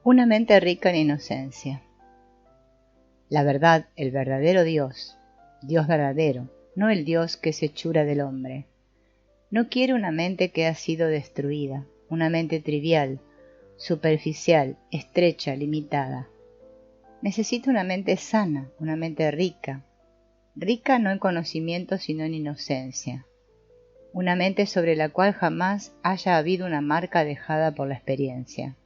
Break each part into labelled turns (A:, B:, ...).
A: Una mente rica en inocencia. La verdad, el verdadero Dios, Dios verdadero, no el Dios que es hechura del hombre. No quiere una mente que ha sido destruida, una mente trivial, superficial, estrecha, limitada. Necesita una mente sana, una mente rica. Rica no en conocimiento sino en inocencia. Una mente sobre la cual jamás haya habido una marca dejada por la experiencia.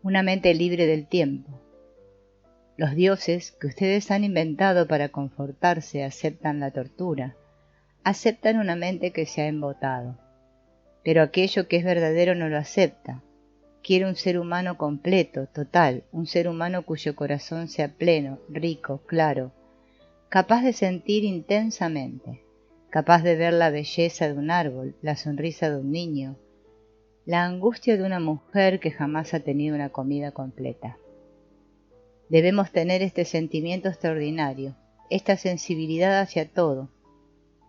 A: Una mente libre del tiempo. Los dioses que ustedes han inventado para confortarse aceptan la tortura, aceptan una mente que se ha embotado. Pero aquello que es verdadero no lo acepta. Quiere un ser humano completo, total, un ser humano cuyo corazón sea pleno, rico, claro, capaz de sentir intensamente, capaz de ver la belleza de un árbol, la sonrisa de un niño, la angustia de una mujer que jamás ha tenido una comida completa. Debemos tener este sentimiento extraordinario, esta sensibilidad hacia todo,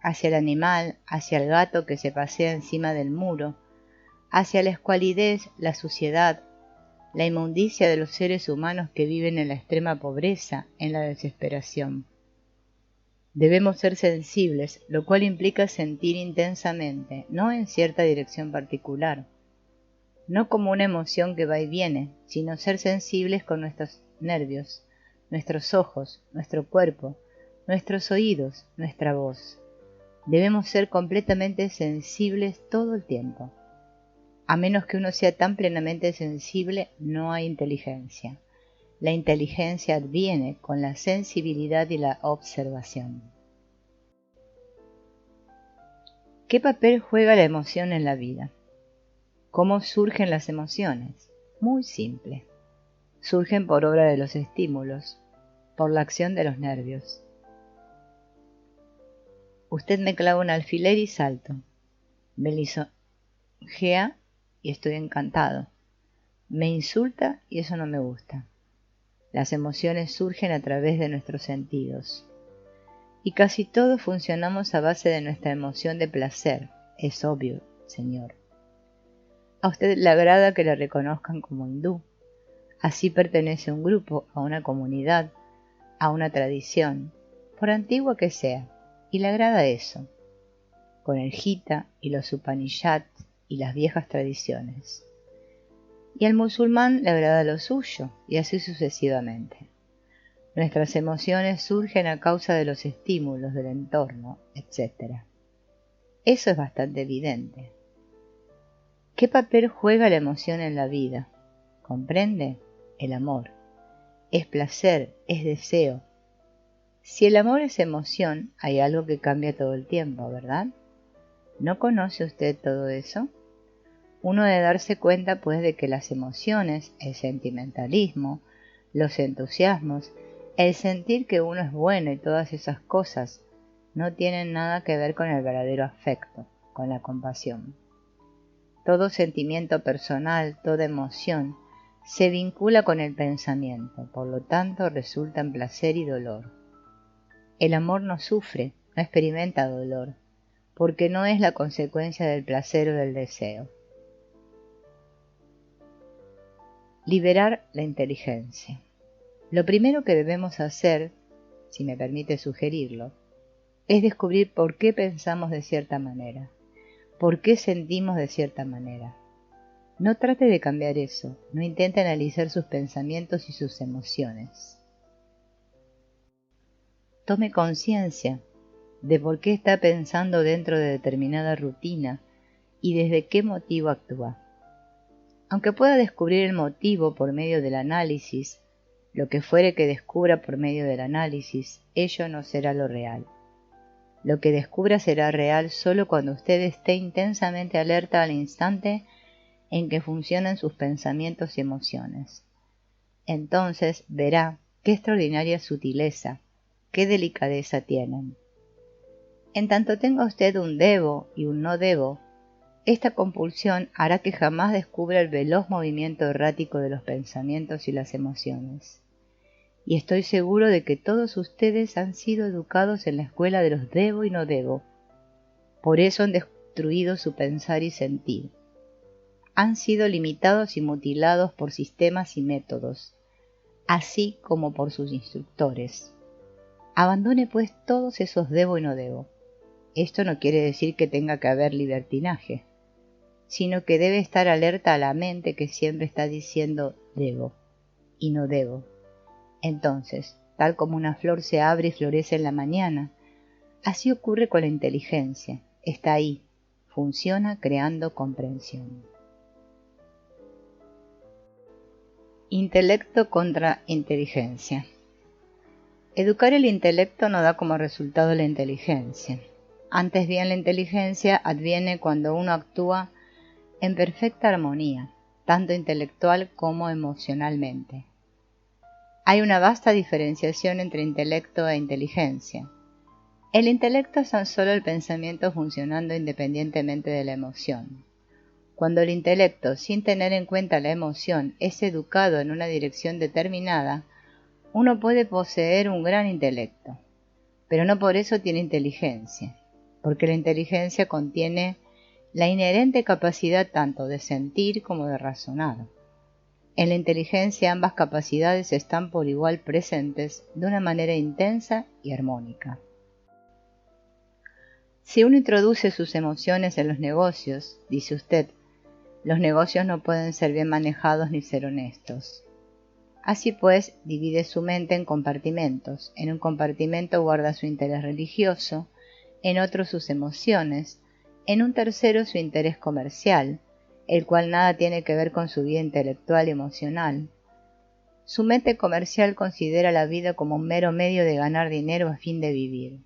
A: hacia el animal, hacia el gato que se pasea encima del muro, hacia la escualidez, la suciedad, la inmundicia de los seres humanos que viven en la extrema pobreza, en la desesperación. Debemos ser sensibles, lo cual implica sentir intensamente, no en cierta dirección particular, no como una emoción que va y viene, sino ser sensibles con nuestros nervios, nuestros ojos, nuestro cuerpo, nuestros oídos, nuestra voz. Debemos ser completamente sensibles todo el tiempo. A menos que uno sea tan plenamente sensible, no hay inteligencia. La inteligencia adviene con la sensibilidad y la observación. ¿Qué papel juega la emoción en la vida? ¿Cómo surgen las emociones? Muy simple. Surgen por obra de los estímulos, por la acción de los nervios. Usted me clava un alfiler y salto. Me lisonjea y estoy encantado. Me insulta y eso no me gusta. Las emociones surgen a través de nuestros sentidos. Y casi todos funcionamos a base de nuestra emoción de placer. Es obvio, señor. A usted le agrada que le reconozcan como hindú. Así pertenece a un grupo, a una comunidad, a una tradición, por antigua que sea, y le agrada eso, con el Gita y los Upanishads y las viejas tradiciones. Y al musulmán le agrada lo suyo, y así sucesivamente. Nuestras emociones surgen a causa de los estímulos del entorno, etc. Eso es bastante evidente. ¿Qué papel juega la emoción en la vida? ¿Comprende? El amor. Es placer, es deseo. Si el amor es emoción, hay algo que cambia todo el tiempo, ¿verdad? ¿No conoce usted todo eso? Uno debe darse cuenta, pues, de que las emociones, el sentimentalismo, los entusiasmos, el sentir que uno es bueno y todas esas cosas, no tienen nada que ver con el verdadero afecto, con la compasión. Todo sentimiento personal, toda emoción, se vincula con el pensamiento, por lo tanto resulta en placer y dolor. El amor no sufre, no experimenta dolor, porque no es la consecuencia del placer o del deseo. Liberar la inteligencia. Lo primero que debemos hacer, si me permite sugerirlo, es descubrir por qué pensamos de cierta manera, por qué sentimos de cierta manera. No trate de cambiar eso, no intente analizar sus pensamientos y sus emociones. Tome conciencia de por qué está pensando dentro de determinada rutina y desde qué motivo actúa. Aunque pueda descubrir el motivo por medio del análisis, lo que fuere que descubra por medio del análisis, ello no será lo real. Lo que descubra será real solo cuando usted esté intensamente alerta al instante en que funcionan sus pensamientos y emociones. Entonces verá qué extraordinaria sutileza, qué delicadeza tienen. En tanto tenga usted un debo y un no debo, esta compulsión hará que jamás descubra el veloz movimiento errático de los pensamientos y las emociones. Y estoy seguro de que todos ustedes han sido educados en la escuela de los debo y no debo. Por eso han destruido su pensar y sentir. han sido limitados y mutilados por sistemas y métodos, así como por sus instructores. Abandone pues todos esos debo y no debo. Esto no quiere decir que tenga que haber libertinaje, sino que debe estar alerta a la mente que siempre está diciendo debo y no debo. Entonces, tal como una flor se abre y florece en la mañana, así ocurre con la inteligencia. Está ahí, funciona creando comprensión. Intelecto contra inteligencia. Educar el intelecto no da como resultado la inteligencia. Antes bien, la inteligencia adviene cuando uno actúa en perfecta armonía, tanto intelectual como emocionalmente. Hay una vasta diferenciación entre intelecto e inteligencia. El intelecto es tan solo el pensamiento funcionando independientemente de la emoción. Cuando el intelecto, sin tener en cuenta la emoción, es educado en una dirección determinada, uno puede poseer un gran intelecto, pero no por eso tiene inteligencia, porque la inteligencia contiene la inherente capacidad tanto de sentir como de razonar. En la inteligencia ambas capacidades están por igual presentes de una manera intensa y armónica. Si uno introduce sus emociones en los negocios, dice usted, los negocios no pueden ser bien manejados ni ser honestos. Así pues, divide su mente en compartimentos. En un compartimento guarda su interés religioso, en otro sus emociones, en un tercero su interés comercial, el cual nada tiene que ver con su vida intelectual y emocional. Su mente comercial considera la vida como un mero medio de ganar dinero a fin de vivir.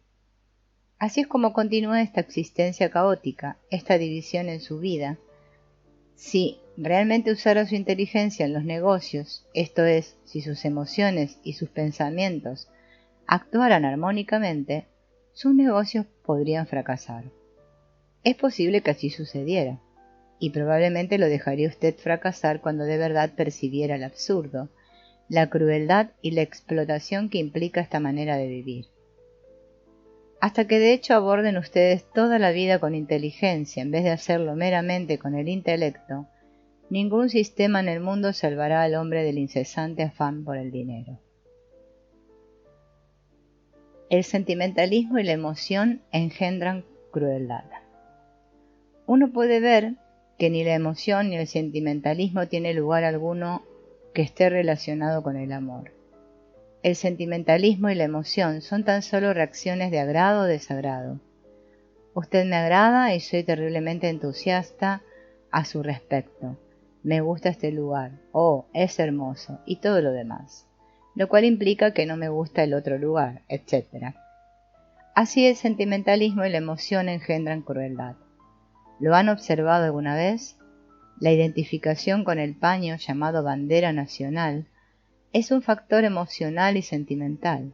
A: Así es como continúa esta existencia caótica, esta división en su vida. Si realmente usara su inteligencia en los negocios, esto es, si sus emociones y sus pensamientos actuaran armónicamente, sus negocios podrían fracasar. Es posible que así sucediera, y probablemente lo dejaría usted fracasar cuando de verdad percibiera el absurdo, la crueldad y la explotación que implica esta manera de vivir. Hasta que de hecho aborden ustedes toda la vida con inteligencia en vez de hacerlo meramente con el intelecto, ningún sistema en el mundo salvará al hombre del incesante afán por el dinero. El sentimentalismo y la emoción engendran crueldad. Uno puede ver que ni la emoción ni el sentimentalismo tiene lugar alguno que esté relacionado con el amor. El sentimentalismo y la emoción son tan solo reacciones de agrado o desagrado. Usted me agrada y soy terriblemente entusiasta a su respecto. Me gusta este lugar, oh, es hermoso, y todo lo demás, lo cual implica que no me gusta el otro lugar, etc. Así el sentimentalismo y la emoción engendran crueldad. ¿Lo han observado alguna vez? La identificación con el paño llamado bandera nacional es un factor emocional y sentimental,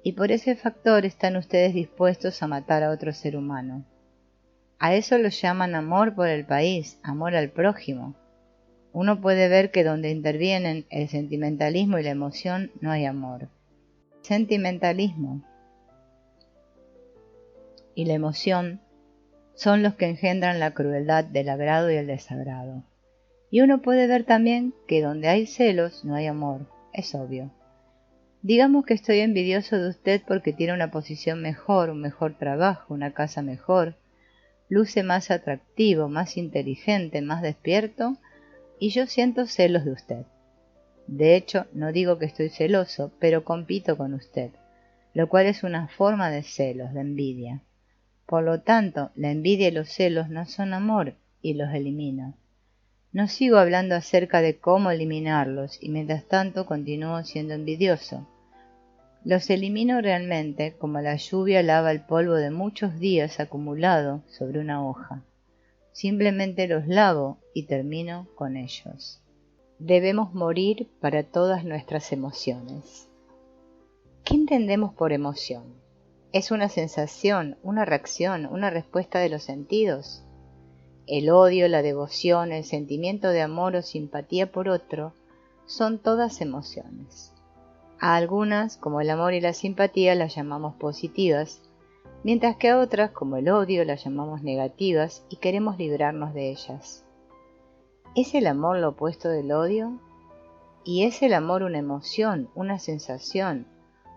A: y por ese factor están ustedes dispuestos a matar a otro ser humano. A eso lo llaman amor por el país, amor al prójimo. Uno puede ver que donde intervienen el sentimentalismo y la emoción no hay amor. Sentimentalismo y la emoción son los que engendran la crueldad del agrado y el desagrado. Y uno puede ver también que donde hay celos no hay amor. Es obvio. Digamos que estoy envidioso de usted porque tiene una posición mejor, un mejor trabajo, una casa mejor, luce más atractivo, más inteligente, más despierto, y yo siento celos de usted. De hecho, no digo que estoy celoso, pero compito con usted, lo cual es una forma de celos, de envidia. Por lo tanto, la envidia y los celos no son amor, y los elimino. No sigo hablando acerca de cómo eliminarlos y mientras tanto continúo siendo envidioso. Los elimino realmente como la lluvia lava el polvo de muchos días acumulado sobre una hoja. Simplemente los lavo y termino con ellos. Debemos morir para todas nuestras emociones. ¿Qué entendemos por emoción? ¿Es una sensación, una reacción, una respuesta de los sentidos? El odio, la devoción, el sentimiento de amor o simpatía por otro son todas emociones. A algunas, como el amor y la simpatía, las llamamos positivas, mientras que a otras, como el odio, las llamamos negativas y queremos librarnos de ellas. ¿Es el amor lo opuesto del odio? ¿Y es el amor una emoción, una sensación,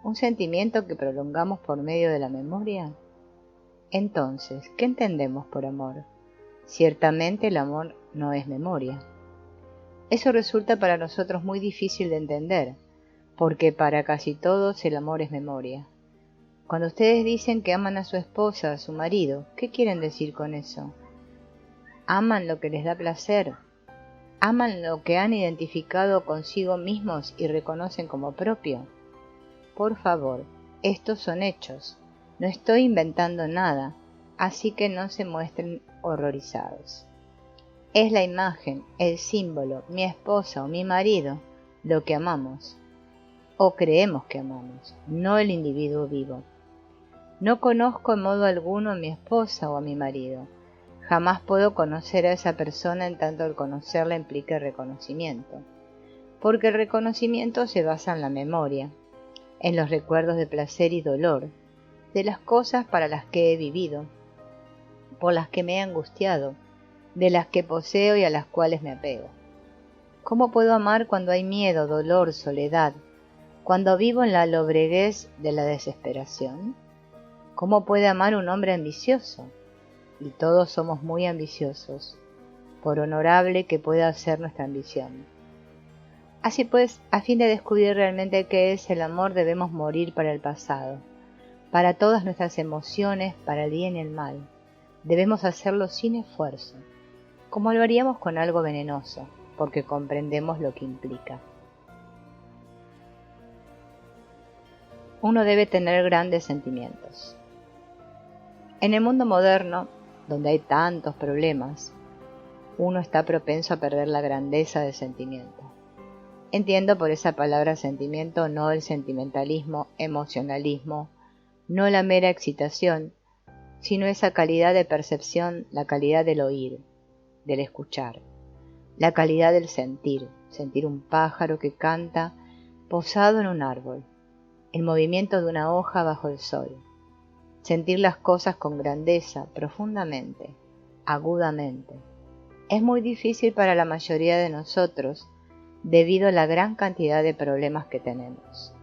A: un sentimiento que prolongamos por medio de la memoria? Entonces, ¿qué entendemos por amor? Ciertamente el amor no es memoria. Eso resulta para nosotros muy difícil de entender, porque para casi todos el amor es memoria. Cuando ustedes dicen que aman a su esposa, a su marido, ¿qué quieren decir con eso? ¿Aman lo que les da placer? ¿Aman lo que han identificado consigo mismos y reconocen como propio? Por favor, estos son hechos. No estoy inventando nada, así que no se muestren horrorizados. Es la imagen, el símbolo, mi esposa o mi marido, lo que amamos, o creemos que amamos, no el individuo vivo. No conozco en modo alguno a mi esposa o a mi marido. Jamás puedo conocer a esa persona en tanto el conocerla implique reconocimiento, porque el reconocimiento se basa en la memoria, en los recuerdos de placer y dolor, de las cosas para las que he vivido, por las que me he angustiado, de las que poseo y a las cuales me apego. ¿Cómo puedo amar cuando hay miedo, dolor, soledad, cuando vivo en la lobreguez de la desesperación? ¿Cómo puede amar un hombre ambicioso? Y todos somos muy ambiciosos, por honorable que pueda ser nuestra ambición. Así pues, a fin de descubrir realmente qué es el amor, debemos morir para el pasado, para todas nuestras emociones, para el bien y el mal. Debemos hacerlo sin esfuerzo, como lo haríamos con algo venenoso, porque comprendemos lo que implica. Uno debe tener grandes sentimientos. En el mundo moderno, donde hay tantos problemas, uno está propenso a perder la grandeza del sentimiento. Entiendo por esa palabra sentimiento no el sentimentalismo, emocionalismo, no la mera excitación, sino esa calidad de percepción, la calidad del oír, del escuchar, la calidad del sentir, sentir un pájaro que canta posado en un árbol, el movimiento de una hoja bajo el sol, sentir las cosas con grandeza, profundamente, agudamente. Es muy difícil para la mayoría de nosotros debido a la gran cantidad de problemas que tenemos.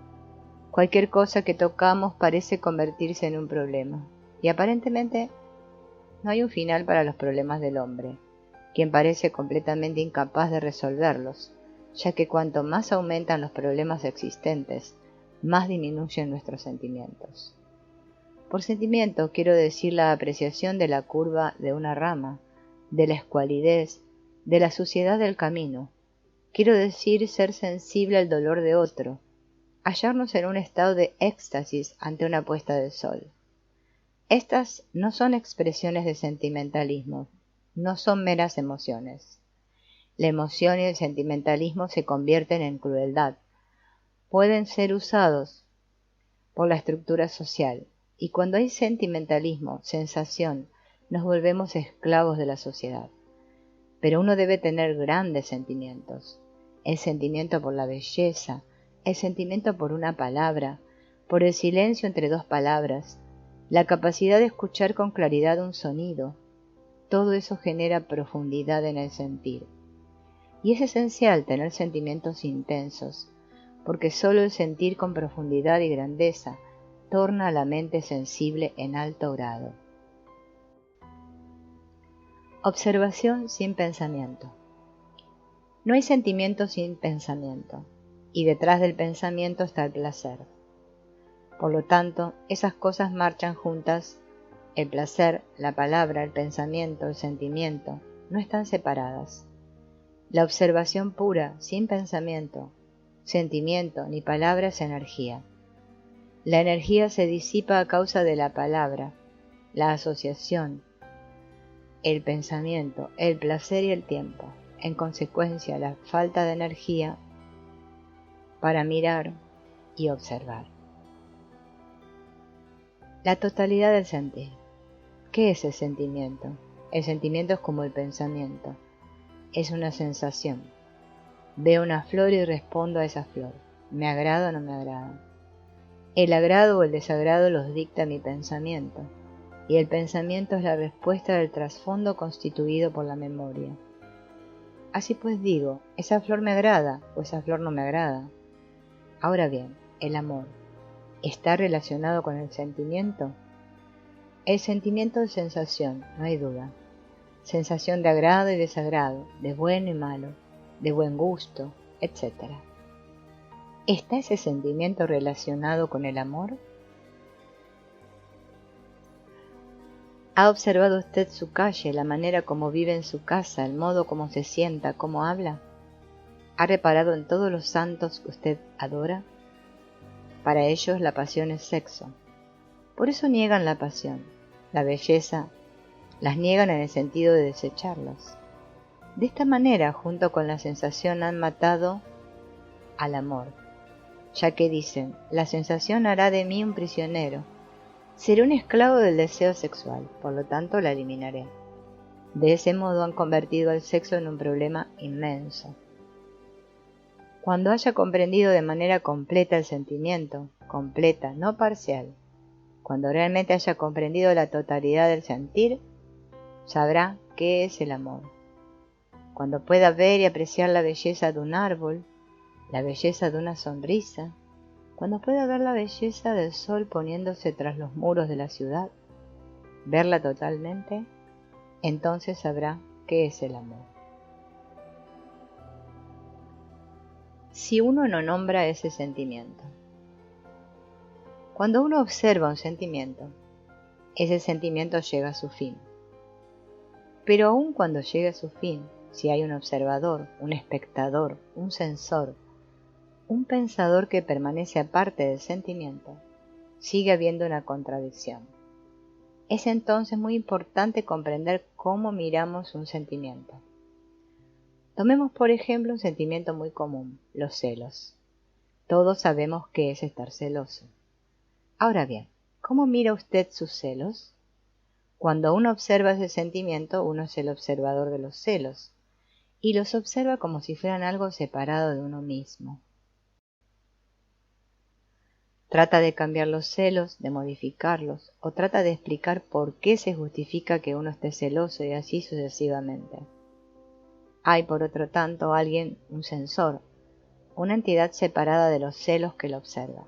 A: Cualquier cosa que tocamos parece convertirse en un problema, y aparentemente no hay un final para los problemas del hombre, quien parece completamente incapaz de resolverlos, ya que cuanto más aumentan los problemas existentes, más disminuyen nuestros sentimientos. Por sentimiento quiero decir la apreciación de la curva de una rama, de la escualidez, de la suciedad del camino. Quiero decir ser sensible al dolor de otro, hallarnos en un estado de éxtasis ante una puesta de sol. Estas no son expresiones de sentimentalismo, no son meras emociones. La emoción y el sentimentalismo se convierten en crueldad. Pueden ser usados por la estructura social, y cuando hay sentimentalismo, sensación, nos volvemos esclavos de la sociedad. Pero uno debe tener grandes sentimientos, el sentimiento por la belleza, el sentimiento por una palabra, por el silencio entre dos palabras, la capacidad de escuchar con claridad un sonido. Todo eso genera profundidad en el sentir. Y es esencial tener sentimientos intensos, porque solo el sentir con profundidad y grandeza torna a la mente sensible en alto grado. Observación sin pensamiento. No hay sentimiento sin pensamiento, y detrás del pensamiento está el placer. Por lo tanto, esas cosas marchan juntas. El placer, la palabra, el pensamiento, el sentimiento, no están separadas. La observación pura, sin pensamiento, sentimiento ni palabra es energía. La energía se disipa a causa de la palabra, la asociación, el pensamiento, el placer y el tiempo. En consecuencia, la falta de energía para mirar y observar. La totalidad del sentir. ¿Qué es el sentimiento? El sentimiento es como el pensamiento. Es una sensación. Veo una flor y respondo a esa flor. ¿Me agrada o no me agrada? El agrado o el desagrado los dicta mi pensamiento, y el pensamiento es la respuesta del trasfondo constituido por la memoria. Así pues digo, esa flor me agrada o esa flor no me agrada. Ahora bien, el amor, ¿está relacionado con el sentimiento? El sentimiento es sensación, no hay duda. Sensación de agrado y desagrado, de bueno y malo, de buen gusto, etc. ¿Está ese sentimiento relacionado con el amor? ¿Ha observado usted su calle, la manera como vive en su casa, el modo como se sienta, cómo habla? ¿Ha reparado en todos los santos que usted adora? Para ellos la pasión es sexo. Por eso niegan la pasión, la belleza, las niegan en el sentido de desecharlos. De esta manera, junto con la sensación, han matado al amor, ya que dicen, la sensación hará de mí un prisionero. Seré un esclavo del deseo sexual, por lo tanto la eliminaré. De ese modo han convertido al sexo en un problema inmenso. Cuando haya comprendido de manera completa el sentimiento, completa, no parcial, cuando realmente haya comprendido la totalidad del sentir, sabrá qué es el amor. Cuando pueda ver y apreciar la belleza de un árbol, la belleza de una sonrisa, cuando pueda ver la belleza del sol poniéndose tras los muros de la ciudad, verla totalmente, entonces sabrá qué es el amor. Si uno no nombra ese sentimiento. Cuando uno observa un sentimiento, ese sentimiento llega a su fin. Pero aun cuando llegue a su fin, si hay un observador, un espectador, un sensor, un pensador que permanece aparte del sentimiento, sigue habiendo una contradicción. Es entonces muy importante comprender cómo miramos un sentimiento. Tomemos por ejemplo un sentimiento muy común, los celos. Todos sabemos qué es estar celoso. Ahora bien, ¿cómo mira usted sus celos? Cuando uno observa ese sentimiento, uno es el observador de los celos, y los observa como si fueran algo separado de uno mismo. Trata de cambiar los celos, de modificarlos, o trata de explicar por qué se justifica que uno esté celoso y así sucesivamente. Hay, por otro tanto, alguien, un sensor, una entidad separada de los celos que lo observa.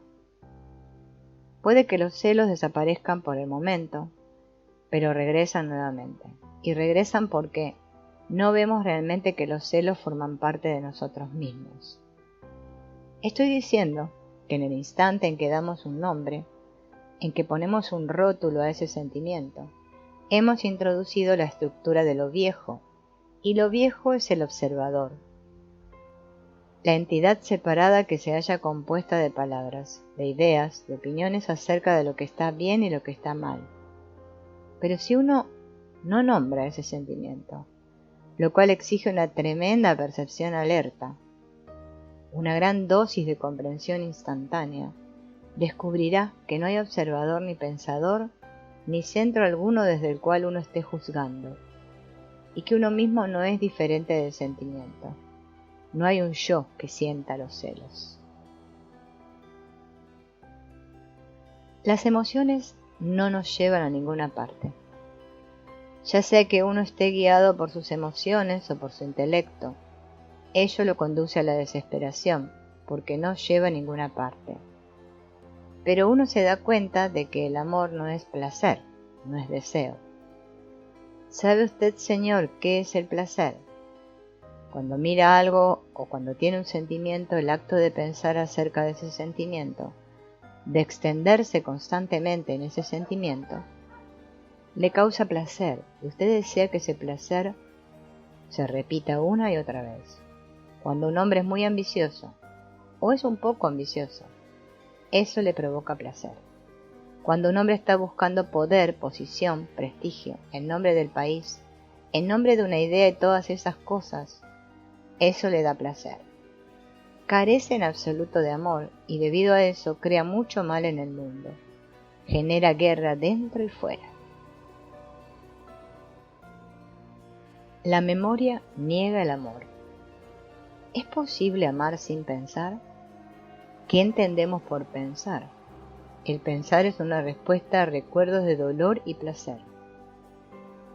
A: Puede que los celos desaparezcan por el momento, pero regresan nuevamente. Y regresan porque no vemos realmente que los celos forman parte de nosotros mismos. Estoy diciendo que en el instante en que damos un nombre, en que ponemos un rótulo a ese sentimiento, hemos introducido la estructura de lo viejo, y lo viejo es el observador, la entidad separada que se halla compuesta de palabras, de ideas, de opiniones acerca de lo que está bien y lo que está mal. Pero si uno no nombra ese sentimiento, lo cual exige una tremenda percepción alerta, una gran dosis de comprensión instantánea, descubrirá que no hay observador ni pensador, ni centro alguno desde el cual uno esté juzgando, y que uno mismo no es diferente del sentimiento. No hay un yo que sienta los celos. Las emociones no nos llevan a ninguna parte. Ya sea que uno esté guiado por sus emociones o por su intelecto, ello lo conduce a la desesperación, porque no lleva a ninguna parte. Pero uno se da cuenta de que el amor no es placer, no es deseo. ¿Sabe usted, señor, qué es el placer? Cuando mira algo o cuando tiene un sentimiento, el acto de pensar acerca de ese sentimiento, de extenderse constantemente en ese sentimiento, le causa placer, y usted desea que ese placer se repita una y otra vez. Cuando un hombre es muy ambicioso, o es un poco ambicioso, eso le provoca placer. Cuando un hombre está buscando poder, posición, prestigio, en nombre del país, en nombre de una idea y todas esas cosas, eso le da placer. Carece en absoluto de amor y debido a eso crea mucho mal en el mundo. Genera guerra dentro y fuera. La memoria niega el amor. ¿Es posible amar sin pensar? ¿Qué entendemos por pensar? El pensar es una respuesta a recuerdos de dolor y placer.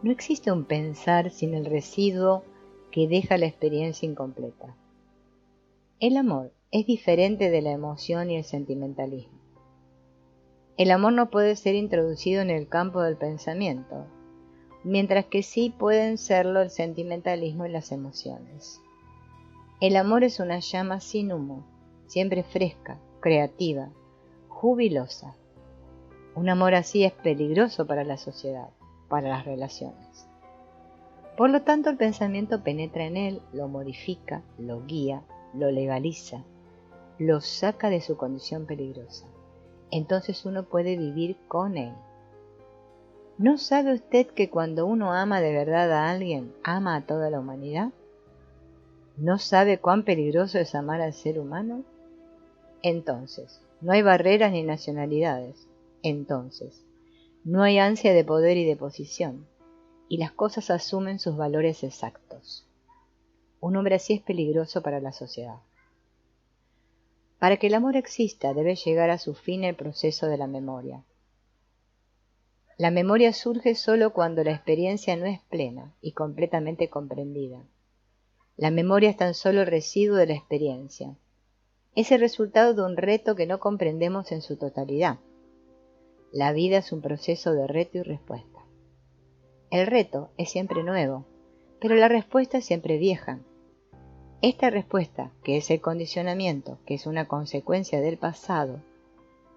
A: No existe un pensar sin el residuo que deja la experiencia incompleta. El amor es diferente de la emoción y el sentimentalismo. El amor no puede ser introducido en el campo del pensamiento, mientras que sí pueden serlo el sentimentalismo y las emociones. El amor es una llama sin humo, siempre fresca, creativa, jubilosa. Un amor así es peligroso para la sociedad, para las relaciones. Por lo tanto, el pensamiento penetra en él, lo modifica, lo guía, lo legaliza, lo saca de su condición peligrosa. Entonces uno puede vivir con él. ¿No sabe usted que cuando uno ama de verdad a alguien, ama a toda la humanidad? ¿No sabe cuán peligroso es amar al ser humano? Entonces, no hay barreras ni nacionalidades. Entonces, no hay ansia de poder y de posición, y las cosas asumen sus valores exactos. Un hombre así es peligroso para la sociedad. Para que el amor exista, debe llegar a su fin el proceso de la memoria. La memoria surge solo cuando la experiencia no es plena y completamente comprendida. La memoria es tan solo el residuo de la experiencia. Es el resultado de un reto que no comprendemos en su totalidad. La vida es un proceso de reto y respuesta. El reto es siempre nuevo, pero la respuesta es siempre vieja. Esta respuesta, que es el condicionamiento, que es una consecuencia del pasado,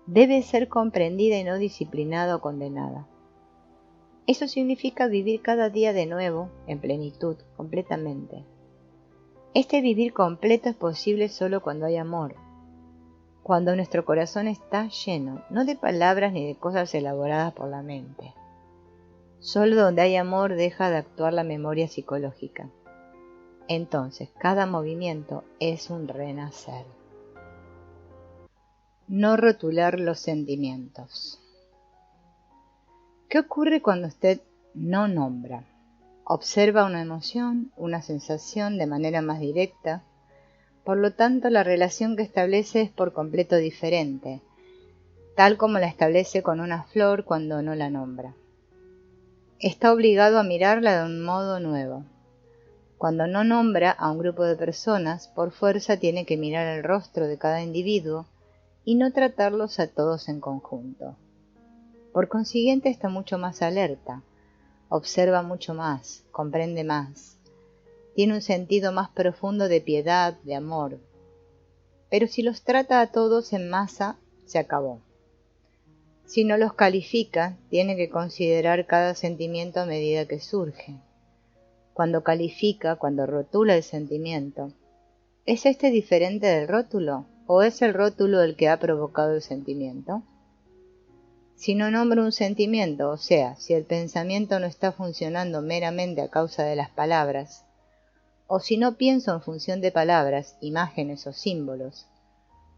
A: debe ser comprendida y no disciplinada o condenada. Eso significa vivir cada día de nuevo, en plenitud, completamente. Este vivir completo es posible solo cuando hay amor, cuando nuestro corazón está lleno, no de palabras ni de cosas elaboradas por la mente. Solo donde hay amor deja de actuar la memoria psicológica. Entonces, cada movimiento es un renacer. No rotular los sentimientos. ¿Qué ocurre cuando usted no nombra? Observa una emoción, una sensación de manera más directa. Por lo tanto, la relación que establece es por completo diferente, tal como la establece con una flor cuando no la nombra. Está obligado a mirarla de un modo nuevo. Cuando no nombra a un grupo de personas, por fuerza tiene que mirar el rostro de cada individuo y no tratarlos a todos en conjunto. Por consiguiente, está mucho más alerta, observa mucho más, comprende más, tiene un sentido más profundo de piedad, de amor. Pero si los trata a todos en masa, se acabó. Si no los califica, tiene que considerar cada sentimiento a medida que surge. Cuando califica, cuando rotula el sentimiento, ¿es este diferente del rótulo o es el rótulo el que ha provocado el sentimiento? Si no nombro un sentimiento, o sea, si el pensamiento no está funcionando meramente a causa de las palabras, o si no pienso en función de palabras, imágenes o símbolos,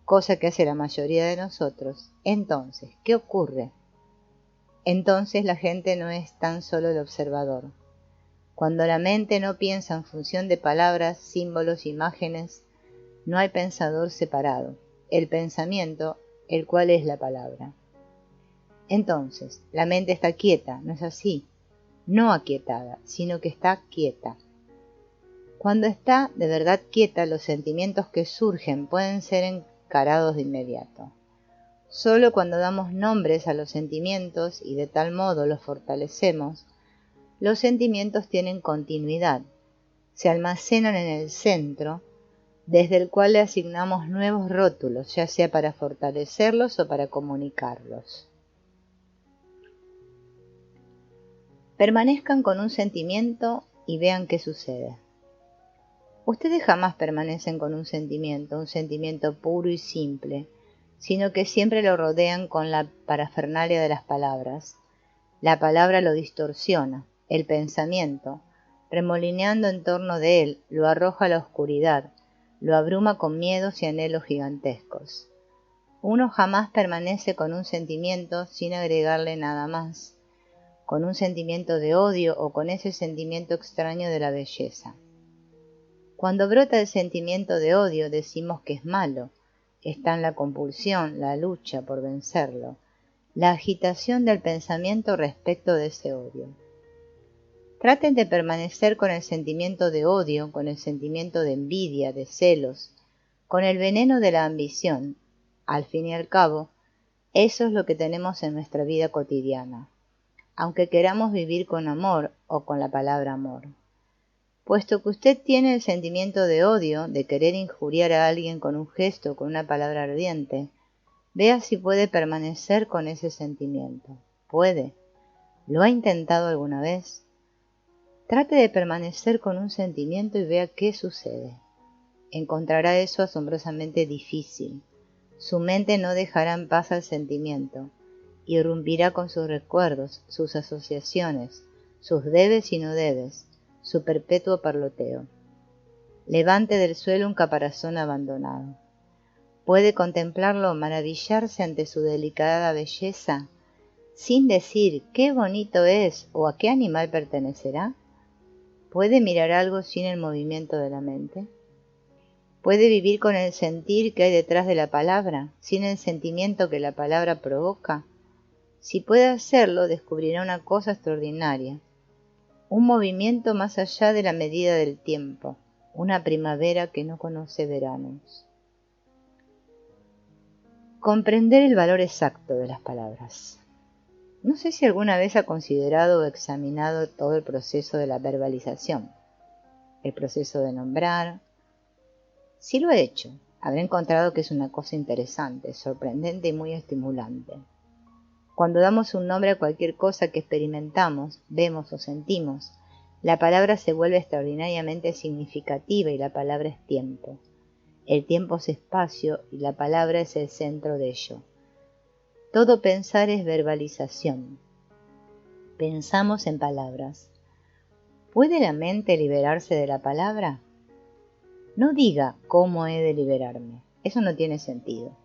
A: cosa que hace la mayoría de nosotros, entonces, ¿qué ocurre? Entonces la gente no es tan solo el observador. Cuando la mente no piensa en función de palabras, símbolos, imágenes, no hay pensador separado, el pensamiento, el cual es la palabra. Entonces, la mente está quieta, ¿no es así? No aquietada, sino que está quieta. Cuando está de verdad quieta, los sentimientos que surgen pueden ser encarados de inmediato. Solo cuando damos nombres a los sentimientos y de tal modo los fortalecemos, los sentimientos tienen continuidad, se almacenan en el centro, desde el cual le asignamos nuevos rótulos, ya sea para fortalecerlos o para comunicarlos. Permanezcan con un sentimiento y vean qué sucede. Ustedes jamás permanecen con un sentimiento puro y simple, sino que siempre lo rodean con la parafernalia de las palabras. La palabra lo distorsiona, el pensamiento, remolineando en torno de él, lo arroja a la oscuridad, lo abruma con miedos y anhelos gigantescos. Uno jamás permanece con un sentimiento sin agregarle nada más, con un sentimiento de odio o con ese sentimiento extraño de la belleza. Cuando brota el sentimiento de odio decimos que es malo, está en la compulsión, la lucha por vencerlo, la agitación del pensamiento respecto de ese odio. Traten de permanecer con el sentimiento de odio, con el sentimiento de envidia, de celos, con el veneno de la ambición. Al fin y al cabo, eso es lo que tenemos en nuestra vida cotidiana, aunque queramos vivir con amor o con la palabra amor. Puesto que usted tiene el sentimiento de odio, de querer injuriar a alguien con un gesto o con una palabra ardiente, vea si puede permanecer con ese sentimiento. ¿Puede? ¿Lo ha intentado alguna vez? Trate de permanecer con un sentimiento y vea qué sucede. Encontrará eso asombrosamente difícil. Su mente no dejará en paz al sentimiento. Irrumpirá con sus recuerdos, sus asociaciones, sus debes y no debes, su perpetuo parloteo. Levante del suelo un caparazón abandonado. ¿Puede contemplarlo maravillarse ante su delicada belleza, sin decir qué bonito es o a qué animal pertenecerá? ¿Puede mirar algo sin el movimiento de la mente? ¿Puede vivir con el sentir que hay detrás de la palabra, sin el sentimiento que la palabra provoca? Si puede hacerlo, descubrirá una cosa extraordinaria, un movimiento más allá de la medida del tiempo, una primavera que no conoce veranos. Comprender el valor exacto de las palabras. No sé si alguna vez ha considerado o examinado todo el proceso de la verbalización, el proceso de nombrar. Si lo ha hecho, habrá encontrado que es una cosa interesante, sorprendente y muy estimulante. Cuando damos un nombre a cualquier cosa que experimentamos, vemos o sentimos, la palabra se vuelve extraordinariamente significativa y la palabra es tiempo. El tiempo es espacio y la palabra es el centro de ello. Todo pensar es verbalización. Pensamos en palabras. ¿Puede la mente liberarse de la palabra? No diga cómo he de liberarme. Eso no tiene sentido.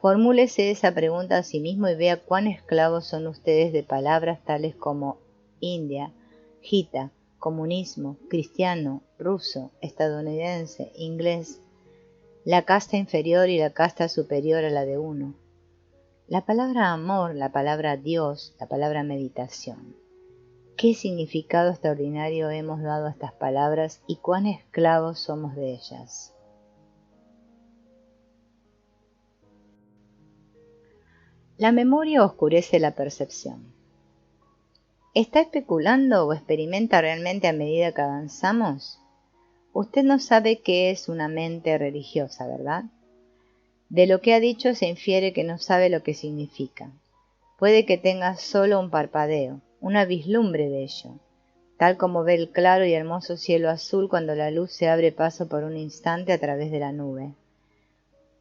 A: Formúlese esa pregunta a sí mismo y vea cuán esclavos son ustedes de palabras tales como India, Gita, comunismo, cristiano, ruso, estadounidense, inglés, la casta inferior y la casta superior a la de uno. La palabra amor, la palabra Dios, la palabra meditación. ¿Qué significado extraordinario hemos dado a estas palabras y cuán esclavos somos de ellas? La memoria oscurece la percepción. ¿Está especulando o experimenta realmente a medida que avanzamos? Usted no sabe qué es una mente religiosa, ¿verdad? De lo que ha dicho se infiere que no sabe lo que significa. Puede que tenga solo un parpadeo, una vislumbre de ello, tal como ve el claro y hermoso cielo azul cuando la luz se abre paso por un instante a través de la nube.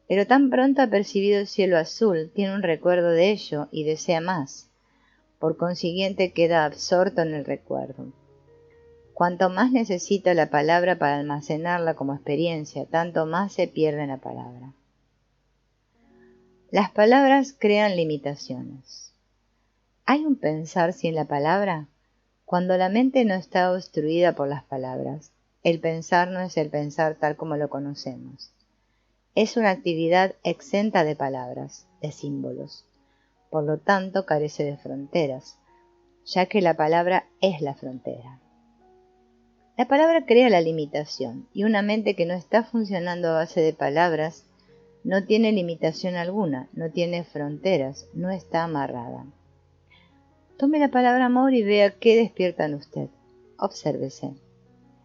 A: Pero tan pronto ha percibido el cielo azul, tiene un recuerdo de ello y desea más. Por consiguiente queda absorto en el recuerdo. Cuanto más necesita la palabra para almacenarla como experiencia, tanto más se pierde en la palabra. Las palabras crean limitaciones. ¿Hay un pensar sin la palabra? Cuando la mente no está obstruida por las palabras, el pensar no es el pensar tal como lo conocemos. Es una actividad exenta de palabras, de símbolos. Por lo tanto, carece de fronteras, ya que la palabra es la frontera. La palabra crea la limitación, y una mente que no está funcionando a base de palabras no tiene limitación alguna, no tiene fronteras, no está amarrada. Tome la palabra amor y vea qué despierta en usted. Obsérvese.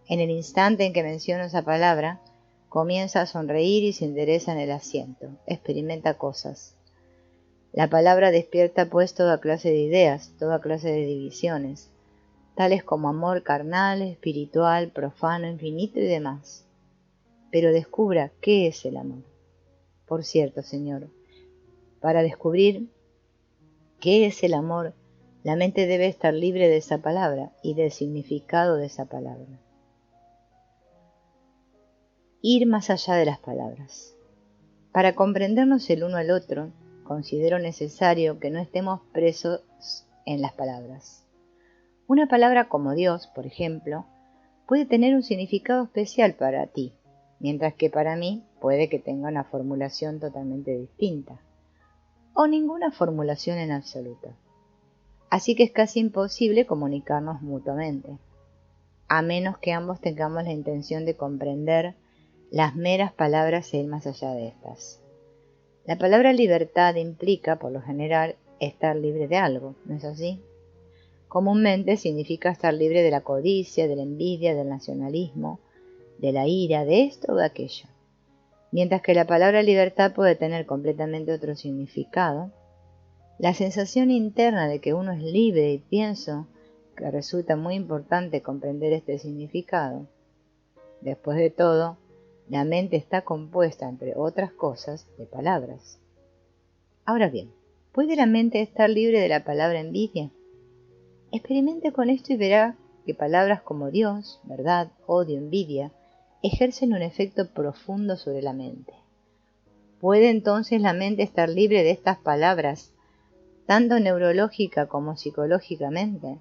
A: En el instante en que menciona esa palabra, comienza a sonreír y se endereza en el asiento. Experimenta cosas. La palabra despierta pues toda clase de ideas, toda clase de divisiones, tales como amor carnal, espiritual, profano, infinito y demás. Pero descubra qué es el amor. Por cierto, Señor, para descubrir qué es el amor, la mente debe estar libre de esa palabra y del significado de esa palabra. Ir más allá de las palabras. Para comprendernos el uno al otro, considero necesario que no estemos presos en las palabras. Una palabra como Dios, por ejemplo, puede tener un significado especial para ti, mientras que para mí puede que tenga una formulación totalmente distinta, o ninguna formulación en absoluto. Así que es casi imposible comunicarnos mutuamente. a menos que ambos tengamos la intención de comprender las meras palabras e ir más allá de estas. La palabra libertad implica, por lo general, estar libre de algo, ¿no es así? Comúnmente significa estar libre de la codicia, de la envidia, del nacionalismo, de la ira, de esto o de aquello. Mientras que la palabra libertad puede tener completamente otro significado, la sensación interna de que uno es libre, y pienso que resulta muy importante comprender este significado. Después de todo, la mente está compuesta, entre otras cosas, de palabras. Ahora bien, ¿puede la mente estar libre de la palabra envidia? Experimente con esto y verá que palabras como Dios, verdad, odio, envidia, ejercen un efecto profundo sobre la mente. ¿Puede entonces la mente estar libre de estas palabras, tanto neurológica como psicológicamente?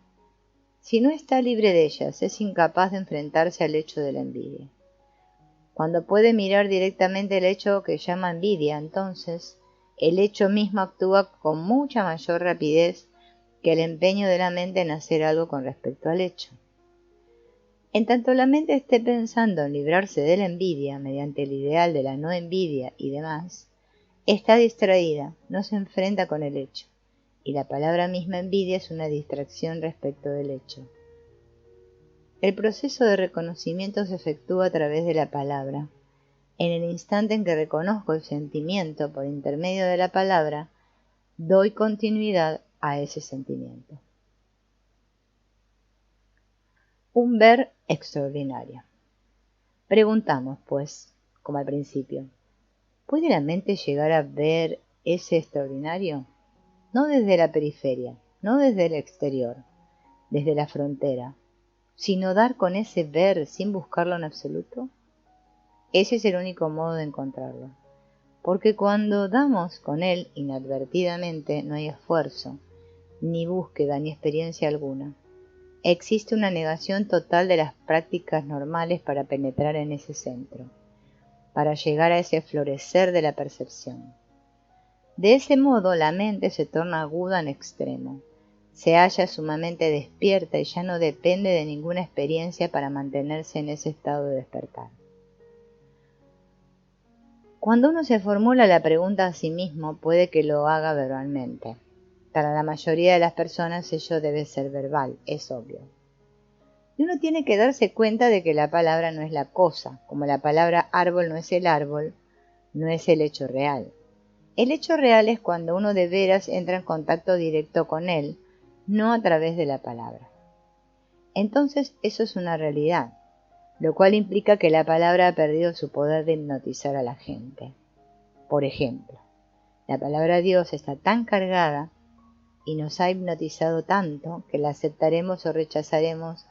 A: Si no está libre de ellas, es incapaz de enfrentarse al hecho de la envidia. Cuando puede mirar directamente el hecho que llama envidia, entonces el hecho mismo actúa con mucha mayor rapidez que el empeño de la mente en hacer algo con respecto al hecho. En tanto la mente esté pensando en librarse de la envidia mediante el ideal de la no envidia y demás, está distraída, no se enfrenta con el hecho, y la palabra misma envidia es una distracción respecto del hecho. El proceso de reconocimiento se efectúa a través de la palabra. En el instante en que reconozco el sentimiento por intermedio de la palabra, doy continuidad a ese sentimiento. Un ver extraordinario. Preguntamos, pues, como al principio, ¿puede la mente llegar a ver ese extraordinario? No desde la periferia, no desde el exterior, desde la frontera, sino dar con ese ver sin buscarlo en absoluto. Ese es el único modo de encontrarlo, porque cuando damos con él inadvertidamente no hay esfuerzo, ni búsqueda, ni experiencia alguna. Existe una negación total de las prácticas normales para penetrar en ese centro, para llegar a ese florecer de la percepción. De ese modo la mente se torna aguda en extremo, se halla sumamente despierta y ya no depende de ninguna experiencia para mantenerse en ese estado de despertar. Cuando uno se formula la pregunta a sí mismo, puede que lo haga verbalmente. Para la mayoría de las personas ello debe ser verbal, es obvio. Y uno tiene que darse cuenta de que la palabra no es la cosa, como la palabra árbol no es el árbol, no es el hecho real. El hecho real es cuando uno de veras entra en contacto directo con él, no a través de la palabra. Entonces eso es una realidad, lo cual implica que la palabra ha perdido su poder de hipnotizar a la gente. Por ejemplo, la palabra Dios está tan cargada y nos ha hipnotizado tanto que la aceptaremos o rechazaremos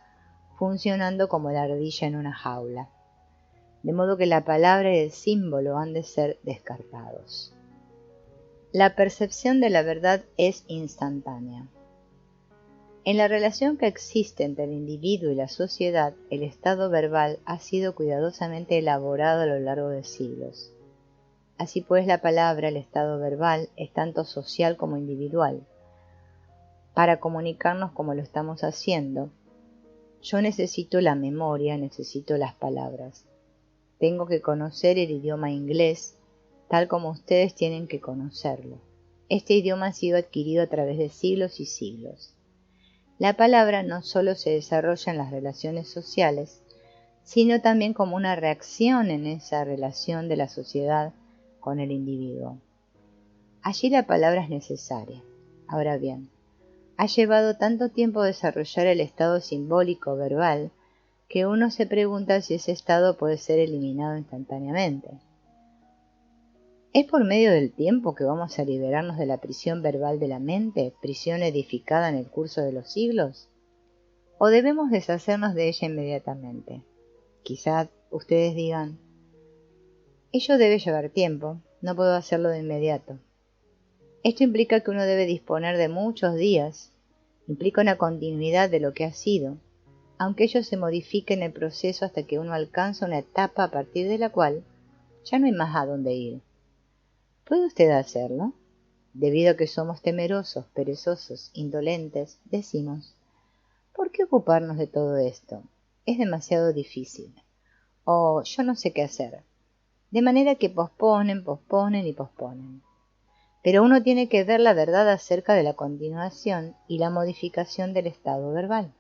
A: funcionando como la ardilla en una jaula, de modo que la palabra y el símbolo han de ser descartados. La percepción de la verdad es instantánea. En la relación que existe entre el individuo y la sociedad, el estado verbal ha sido cuidadosamente elaborado a lo largo de siglos. Así pues, la palabra, el estado verbal, es tanto social como individual. Para comunicarnos como lo estamos haciendo, yo necesito la memoria, necesito las palabras. Tengo que conocer el idioma inglés, tal como ustedes tienen que conocerlo. Este idioma ha sido adquirido a través de siglos y siglos. La palabra no solo se desarrolla en las relaciones sociales, sino también como una reacción en esa relación de la sociedad con el individuo. Allí la palabra es necesaria. Ahora bien, ha llevado tanto tiempo desarrollar el estado simbólico verbal que uno se pregunta si ese estado puede ser eliminado instantáneamente. ¿Es por medio del tiempo que vamos a liberarnos de la prisión verbal de la mente, prisión edificada en el curso de los siglos? ¿O debemos deshacernos de ella inmediatamente? Quizás ustedes digan, ello debe llevar tiempo, no puedo hacerlo de inmediato. Esto implica que uno debe disponer de muchos días, implica una continuidad de lo que ha sido, aunque ello se modifique en el proceso hasta que uno alcanza una etapa a partir de la cual ya no hay más a dónde ir. ¿Puede usted hacerlo? Debido a que somos temerosos, perezosos, indolentes, decimos, ¿por qué ocuparnos de todo esto? es demasiado difícil, o yo no sé qué hacer. De manera que posponen y posponen. Pero uno tiene que ver la verdad acerca de la continuación y la modificación del estado verbal.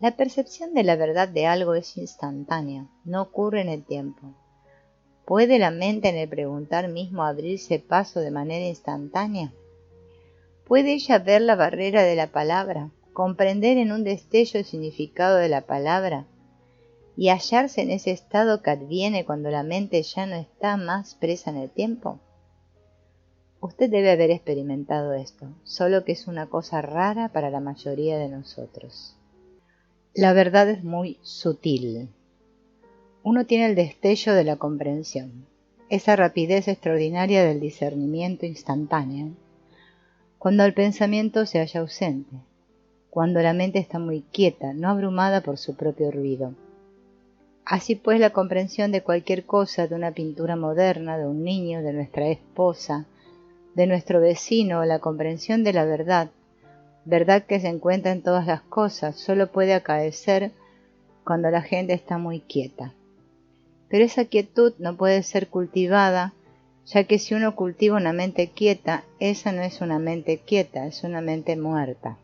A: La percepción de la verdad de algo es instantánea, no ocurre en el tiempo. ¿Puede la mente en el preguntar mismo abrirse paso de manera instantánea? ¿Puede ella ver la barrera de la palabra, comprender en un destello el significado de la palabra y hallarse en ese estado que adviene cuando la mente ya no está más presa en el tiempo? Usted debe haber experimentado esto, solo que es una cosa rara para la mayoría de nosotros. La verdad es muy sutil. Uno tiene el destello de la comprensión, esa rapidez extraordinaria del discernimiento instantáneo, cuando el pensamiento se halla ausente, cuando la mente está muy quieta, no abrumada por su propio ruido. Así pues, la comprensión de cualquier cosa, de una pintura moderna, de un niño, de nuestra esposa, de nuestro vecino, la comprensión de la verdad, verdad que se encuentra en todas las cosas, solo puede acaecer cuando la gente está muy quieta. Pero esa quietud no puede ser cultivada, ya que si uno cultiva una mente quieta, esa no es una mente quieta, es una mente muerta.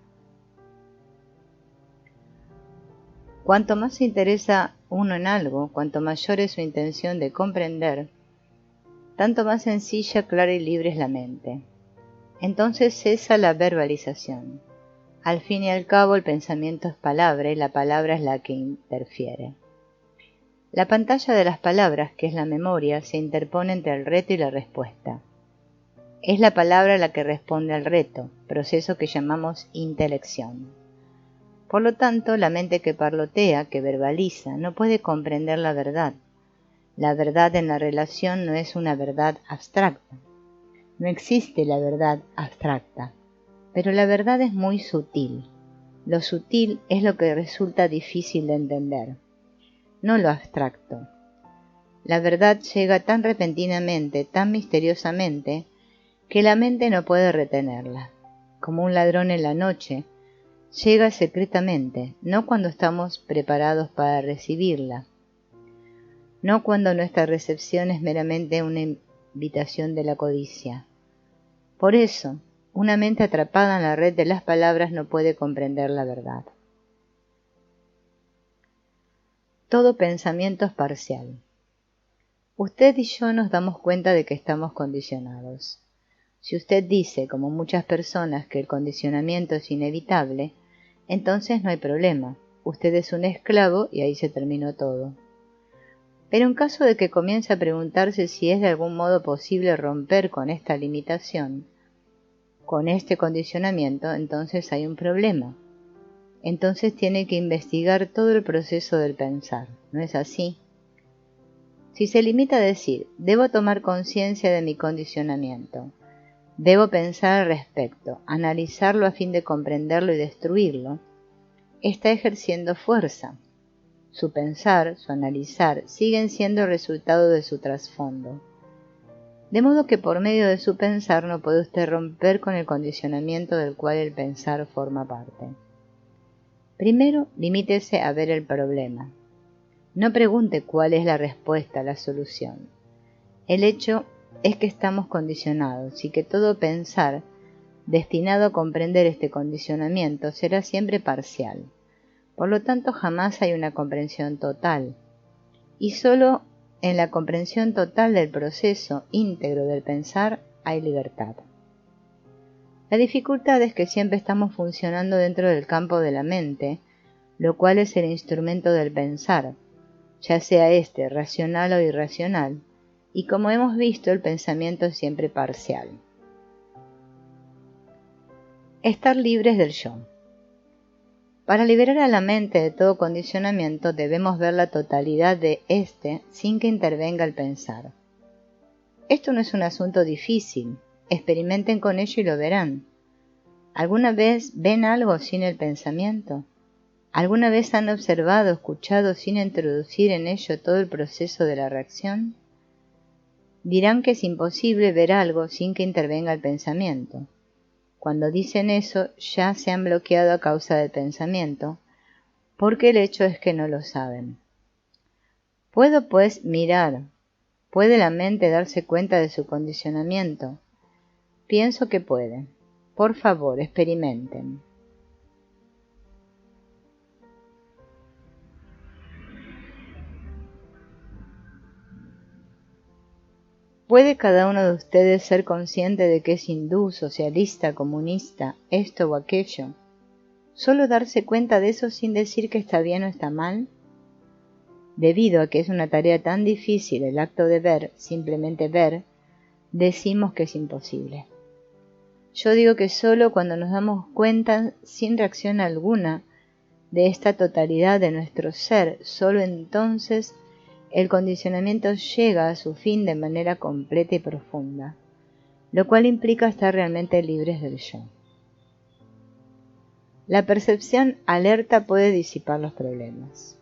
A: Cuanto más se interesa uno en algo, cuanto mayor es su intención de comprender, tanto más sencilla, clara y libre es la mente. Entonces cesa la verbalización. Al fin y al cabo, el pensamiento es palabra y la palabra es la que interfiere. La pantalla de las palabras, que es la memoria, se interpone entre el reto y la respuesta. Es la palabra la que responde al reto, proceso que llamamos intelección. Por lo tanto, la mente que parlotea, que verbaliza, no puede comprender la verdad. La verdad en la relación no es una verdad abstracta. No existe la verdad abstracta, pero la verdad es muy sutil. Lo sutil es lo que resulta difícil de entender, no lo abstracto. La verdad llega tan repentinamente, tan misteriosamente, que la mente no puede retenerla. Como un ladrón en la noche, llega secretamente, no cuando estamos preparados para recibirla, no cuando nuestra recepción es meramente una invitación de la codicia. Por eso, una mente atrapada en la red de las palabras no puede comprender la verdad. Todo pensamiento es parcial. Usted y yo nos damos cuenta de que estamos condicionados. Si usted dice, como muchas personas, que el condicionamiento es inevitable, entonces no hay problema. Usted es un esclavo y ahí se terminó todo. Pero en caso de que comience a preguntarse si es de algún modo posible romper con esta limitación, con este condicionamiento, entonces hay un problema. Entonces tiene que investigar todo el proceso del pensar, ¿no es así? Si se limita a decir, debo tomar conciencia de mi condicionamiento, debo pensar al respecto, analizarlo a fin de comprenderlo y destruirlo, está ejerciendo fuerza. Su pensar, su analizar, siguen siendo el resultado de su trasfondo. De modo que por medio de su pensar no puede usted romper con el condicionamiento del cual el pensar forma parte. Primero, limítese a ver el problema. No pregunte cuál es la respuesta, la solución. El hecho es que estamos condicionados y que todo pensar, destinado a comprender este condicionamiento, será siempre parcial. Por lo tanto, jamás hay una comprensión total. Y solo en la comprensión total del proceso íntegro del pensar hay libertad. La dificultad es que siempre estamos funcionando dentro del campo de la mente, lo cual es el instrumento del pensar, ya sea este racional o irracional, y como hemos visto, el pensamiento es siempre parcial. Estar libres del yo. Para liberar a la mente de todo condicionamiento debemos ver la totalidad de éste sin que intervenga el pensar. Esto no es un asunto difícil, experimenten con ello y lo verán. ¿Alguna vez ven algo sin el pensamiento? ¿Alguna vez han observado, escuchado sin introducir en ello todo el proceso de la reacción? Dirán que es imposible ver algo sin que intervenga el pensamiento. Cuando dicen eso, ya se han bloqueado a causa del pensamiento, porque el hecho es que no lo saben. ¿Puedo pues mirar? ¿Puede la mente darse cuenta de su condicionamiento? Pienso que puede. Por favor, experimenten. ¿Puede cada uno de ustedes ser consciente de que es hindú, socialista, comunista, esto o aquello? ¿Solo darse cuenta de eso sin decir que está bien o está mal? Debido a que es una tarea tan difícil el acto de ver, simplemente ver, decimos que es imposible. Yo digo que solo cuando nos damos cuenta, sin reacción alguna, de esta totalidad de nuestro ser, solo entonces el condicionamiento llega a su fin de manera completa y profunda, lo cual implica estar realmente libres del yo. La percepción alerta puede disipar los problemas.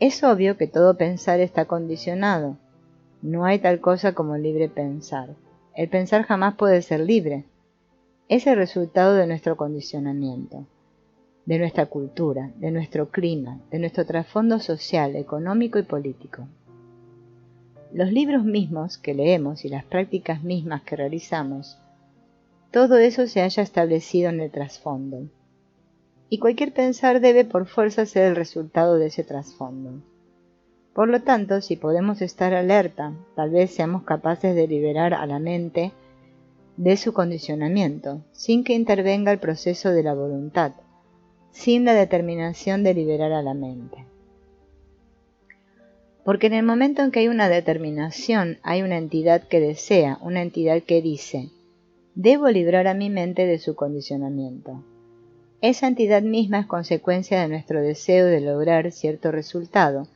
A: Es obvio que todo pensar está condicionado. No hay tal cosa como libre pensar. El pensar jamás puede ser libre. Es el resultado de nuestro condicionamiento, de nuestra cultura, de nuestro clima, de nuestro trasfondo social, económico y político. Los libros mismos que leemos y las prácticas mismas que realizamos, todo eso se haya establecido en el trasfondo. Y cualquier pensar debe por fuerza ser el resultado de ese trasfondo. Por lo tanto, si podemos estar alerta, tal vez seamos capaces de liberar a la mente de su condicionamiento, sin que intervenga el proceso de la voluntad, sin la determinación de liberar a la mente. Porque en el momento en que hay una determinación, hay una entidad que desea, una entidad que dice, debo librar a mi mente de su condicionamiento. Esa entidad misma es consecuencia de nuestro deseo de lograr cierto resultado,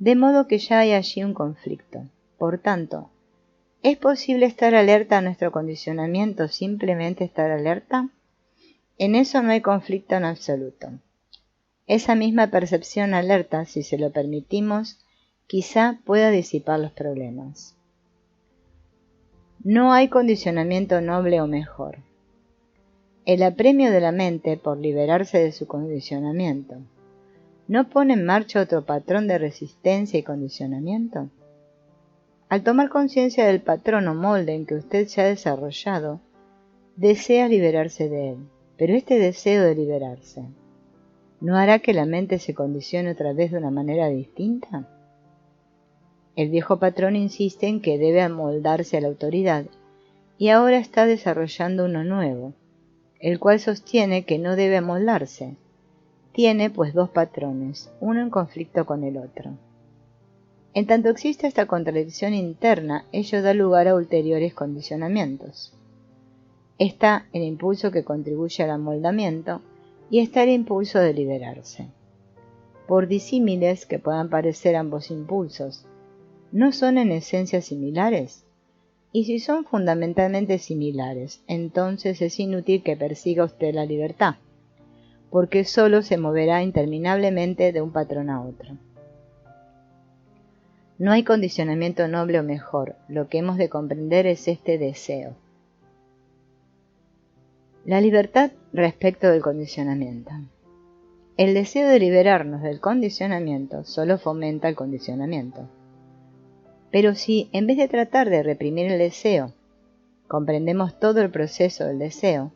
A: de modo que ya hay allí un conflicto. Por tanto, ¿es posible estar alerta a nuestro condicionamiento, simplemente estar alerta? En eso no hay conflicto en absoluto. Esa misma percepción alerta, si se lo permitimos, quizá pueda disipar los problemas. No hay condicionamiento noble o mejor. El apremio de la mente por liberarse de su condicionamiento, ¿no pone en marcha otro patrón de resistencia y condicionamiento? Al tomar conciencia del patrón o molde en que usted se ha desarrollado, desea liberarse de él, pero este deseo de liberarse, ¿no hará que la mente se condicione otra vez de una manera distinta? El viejo patrón insiste en que debe amoldarse a la autoridad, y ahora está desarrollando uno nuevo, el cual sostiene que no debe amoldarse. Tiene pues dos patrones, uno en conflicto con el otro. En tanto existe esta contradicción interna, ello da lugar a ulteriores condicionamientos. Está el impulso que contribuye al amoldamiento y está el impulso de liberarse. Por disímiles que puedan parecer ambos impulsos, ¿no son en esencia similares? Y si son fundamentalmente similares, entonces es inútil que persiga usted la libertad, porque solo se moverá interminablemente de un patrón a otro. No hay condicionamiento noble o mejor, lo que hemos de comprender es este deseo. La libertad respecto del condicionamiento. El deseo de liberarnos del condicionamiento solo fomenta el condicionamiento. Pero si, en vez de tratar de reprimir el deseo, comprendemos todo el proceso del deseo,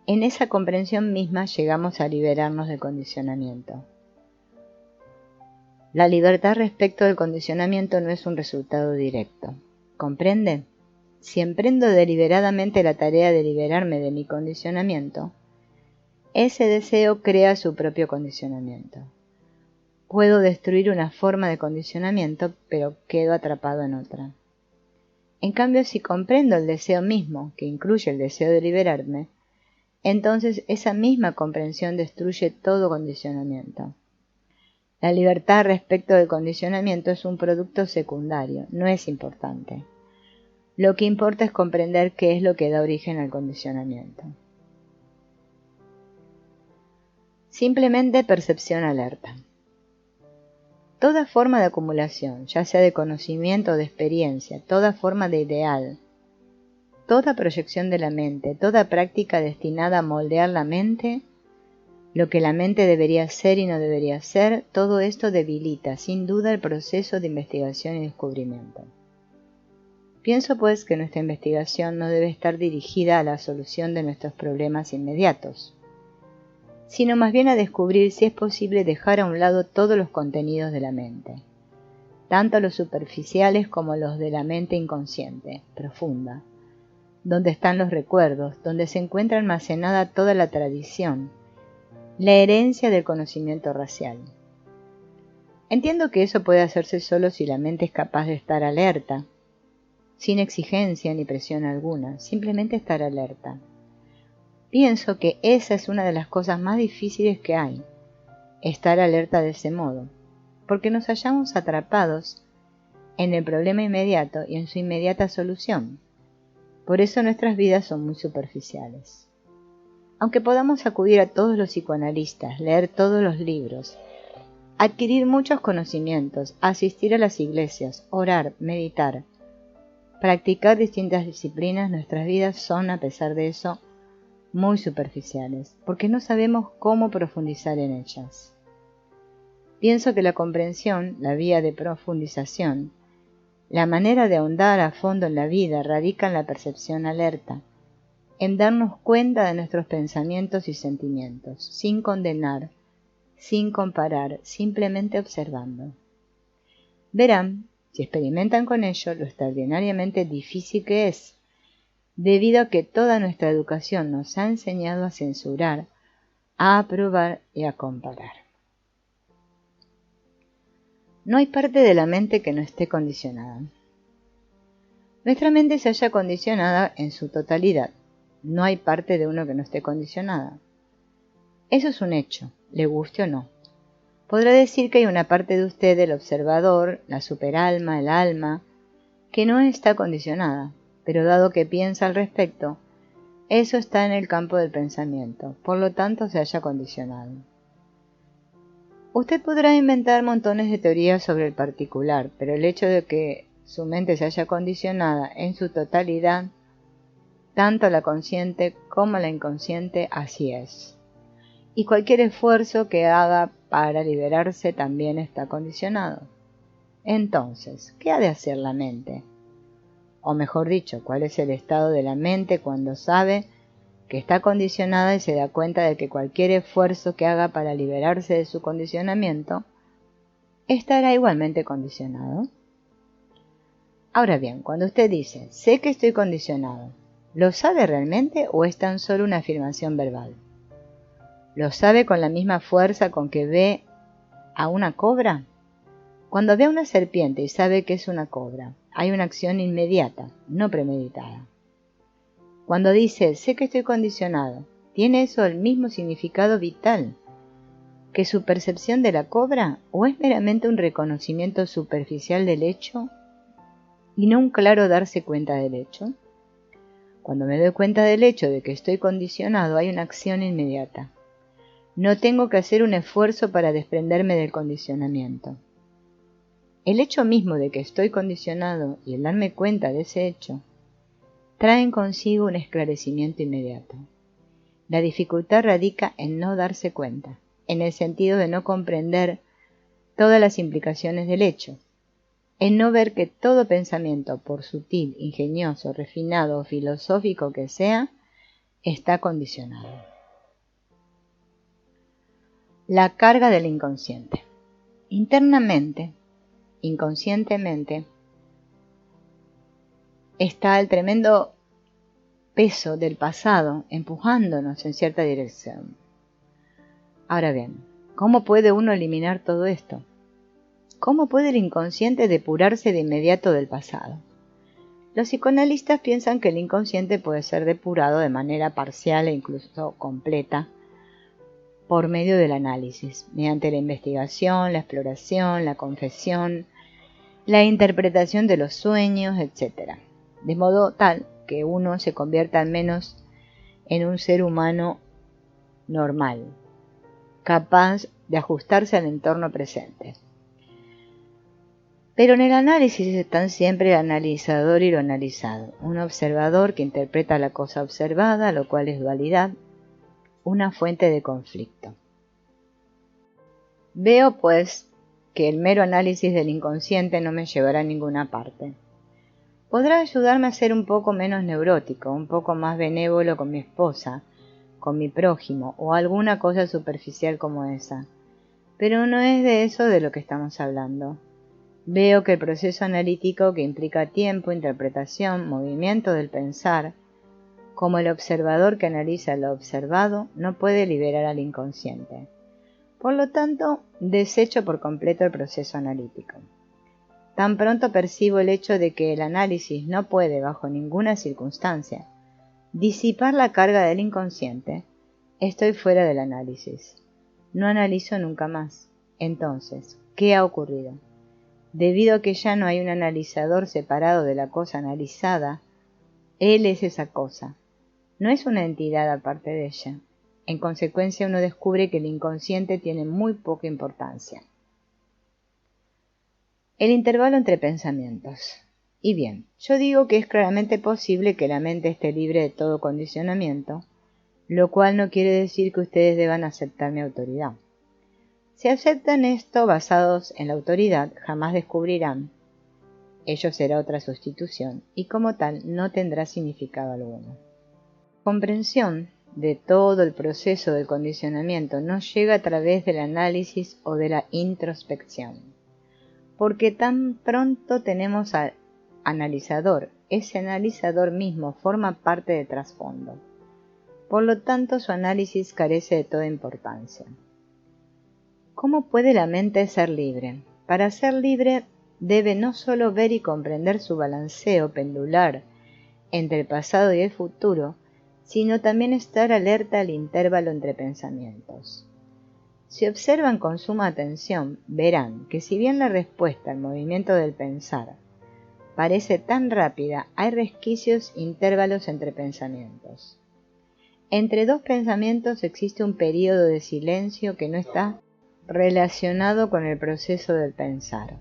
A: en esa comprensión misma llegamos a liberarnos del condicionamiento. La libertad respecto del condicionamiento no es un resultado directo. ¿Comprende? Si emprendo deliberadamente la tarea de liberarme de mi condicionamiento, ese deseo crea su propio condicionamiento. Puedo destruir una forma de condicionamiento, pero quedo atrapado en otra. En cambio, si comprendo el deseo mismo, que incluye el deseo de liberarme, entonces esa misma comprensión destruye todo condicionamiento. La libertad respecto del condicionamiento es un producto secundario, no es importante. Lo que importa es comprender qué es lo que da origen al condicionamiento. Simplemente percepción alerta. Toda forma de acumulación, ya sea de conocimiento o de experiencia, toda forma de ideal, toda proyección de la mente, toda práctica destinada a moldear la mente, lo que la mente debería ser y no debería ser, todo esto debilita sin duda el proceso de investigación y descubrimiento. Pienso pues que nuestra investigación no debe estar dirigida a la solución de nuestros problemas inmediatos, sino más bien a descubrir si es posible dejar a un lado todos los contenidos de la mente, tanto los superficiales como los de la mente inconsciente, profunda, donde están los recuerdos, donde se encuentra almacenada toda la tradición, la herencia del conocimiento racial. Entiendo que eso puede hacerse solo si la mente es capaz de estar alerta, sin exigencia ni presión alguna, simplemente estar alerta. Pienso que esa es una de las cosas más difíciles que hay, estar alerta de ese modo, porque nos hallamos atrapados en el problema inmediato y en su inmediata solución. Por eso nuestras vidas son muy superficiales. Aunque podamos acudir a todos los psicoanalistas, leer todos los libros, adquirir muchos conocimientos, asistir a las iglesias, orar, meditar, practicar distintas disciplinas, nuestras vidas son, a pesar de eso, muy superficiales, porque no sabemos cómo profundizar en ellas. Pienso que la comprensión, la vía de profundización, la manera de ahondar a fondo en la vida radica en la percepción alerta, en darnos cuenta de nuestros pensamientos y sentimientos, sin condenar, sin comparar, simplemente observando. Verán, si experimentan con ello, lo extraordinariamente difícil que es, debido a que toda nuestra educación nos ha enseñado a censurar, a aprobar y a comparar. No hay parte de la mente que no esté condicionada. Nuestra mente se halla condicionada en su totalidad. No hay parte de uno que no esté condicionada. Eso es un hecho, le guste o no. Podrá decir que hay una parte de usted, el observador, la superalma, el alma, que no está condicionada, pero dado que piensa al respecto, eso está en el campo del pensamiento, por lo tanto se halla condicionado. Usted podrá inventar montones de teorías sobre el particular, pero el hecho de que su mente se haya condicionada en su totalidad, tanto la consciente como la inconsciente, así es. Y cualquier esfuerzo que haga para liberarse también está condicionado. Entonces, ¿qué ha de hacer la mente? O mejor dicho, ¿cuál es el estado de la mente cuando sabe que está condicionada y se da cuenta de que cualquier esfuerzo que haga para liberarse de su condicionamiento estará igualmente condicionado? Ahora bien, cuando usted dice, sé que estoy condicionado, ¿lo sabe realmente o es tan solo una afirmación verbal? ¿Lo sabe con la misma fuerza con que ve a una cobra? Cuando ve a una serpiente y sabe que es una cobra, hay una acción inmediata, no premeditada. Cuando dice, sé que estoy condicionado, ¿tiene eso el mismo significado vital que su percepción de la cobra o es meramente un reconocimiento superficial del hecho y no un claro darse cuenta del hecho? Cuando me doy cuenta del hecho de que estoy condicionado, hay una acción inmediata. No tengo que hacer un esfuerzo para desprenderme del condicionamiento. El hecho mismo de que estoy condicionado y el darme cuenta de ese hecho traen consigo un esclarecimiento inmediato. La dificultad radica en no darse cuenta, en el sentido de no comprender todas las implicaciones del hecho, en no ver que todo pensamiento, por sutil, ingenioso, refinado o filosófico que sea, está condicionado. La carga del inconsciente. Internamente, inconscientemente, está el tremendo peso del pasado empujándonos en cierta dirección. Ahora bien, ¿cómo puede uno eliminar todo esto? ¿Cómo puede el inconsciente depurarse de inmediato del pasado? Los psicoanalistas piensan que el inconsciente puede ser depurado de manera parcial e incluso completa por medio del análisis, mediante la investigación, la exploración, la confesión, la interpretación de los sueños, etc. De modo tal que uno se convierta al menos en un ser humano normal, capaz de ajustarse al entorno presente. Pero en el análisis están siempre el analizador y lo analizado, un observador que interpreta la cosa observada, lo cual es dualidad, una fuente de conflicto. Veo, pues, que el mero análisis del inconsciente no me llevará a ninguna parte. Podrá ayudarme a ser un poco menos neurótico, un poco más benévolo con mi esposa, con mi prójimo o alguna cosa superficial como esa. Pero no es de eso de lo que estamos hablando. Veo que el proceso analítico, que implica tiempo, interpretación, movimiento del pensar, como el observador que analiza lo observado, no puede liberar al inconsciente. Por lo tanto, desecho por completo el proceso analítico. Tan pronto percibo el hecho de que el análisis no puede, bajo ninguna circunstancia, disipar la carga del inconsciente, estoy fuera del análisis. No analizo nunca más. Entonces, ¿qué ha ocurrido? Debido a que ya no hay un analizador separado de la cosa analizada, él es esa cosa. No es una entidad aparte de ella. En consecuencia, uno descubre que el inconsciente tiene muy poca importancia. El intervalo entre pensamientos. Y bien, yo digo que es claramente posible que la mente esté libre de todo condicionamiento, lo cual no quiere decir que ustedes deban aceptar mi autoridad. Si aceptan esto basados en la autoridad, jamás descubrirán. Ello será otra sustitución, y como tal no tendrá significado alguno. Comprensión de todo el proceso del condicionamiento no llega a través del análisis o de la introspección. Porque tan pronto tenemos al analizador, ese analizador mismo forma parte del trasfondo. Por lo tanto, su análisis carece de toda importancia. ¿Cómo puede la mente ser libre? Para ser libre, debe no solo ver y comprender su balanceo pendular entre el pasado y el futuro, sino también estar alerta al intervalo entre pensamientos. Si observan con suma atención, verán que si bien la respuesta al movimiento del pensar parece tan rápida, hay resquicios intervalos entre pensamientos. Entre dos pensamientos existe un período de silencio que no está relacionado con el proceso del pensar.